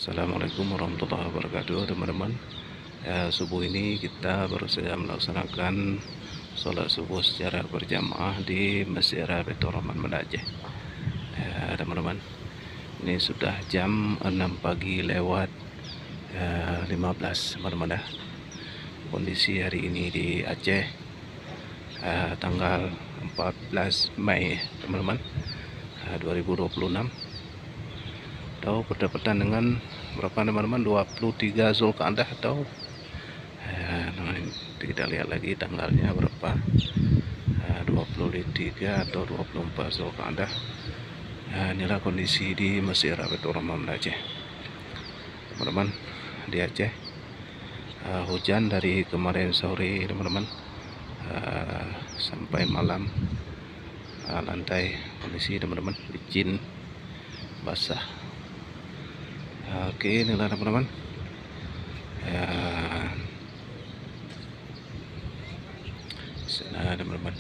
Assalamualaikum warahmatullahi wabarakatuh, teman-teman. Subuh ini kita baru saja melaksanakan sholat subuh secara berjamaah di Masjid Baitur Rahman Banda Aceh. Teman-teman, ini sudah jam 6 pagi lewat 15, teman-teman ya. Kondisi hari ini di Aceh tanggal 14 Mei, teman-teman, 2026. Atau berdekatan dengan berapa, teman-teman? 23 Zulqa'dah atau kita lihat lagi tanggalnya berapa, 23 atau 24 Zulqa'dah. Inilah kondisi di Masjid Baitur Rahman Banda Aceh, teman-teman. Di Aceh hujan dari kemarin sore, teman-teman, sampai malam. Lantai kondisi, teman-teman, licin, basah. Oke, inilah teman-teman. Sana, teman-teman.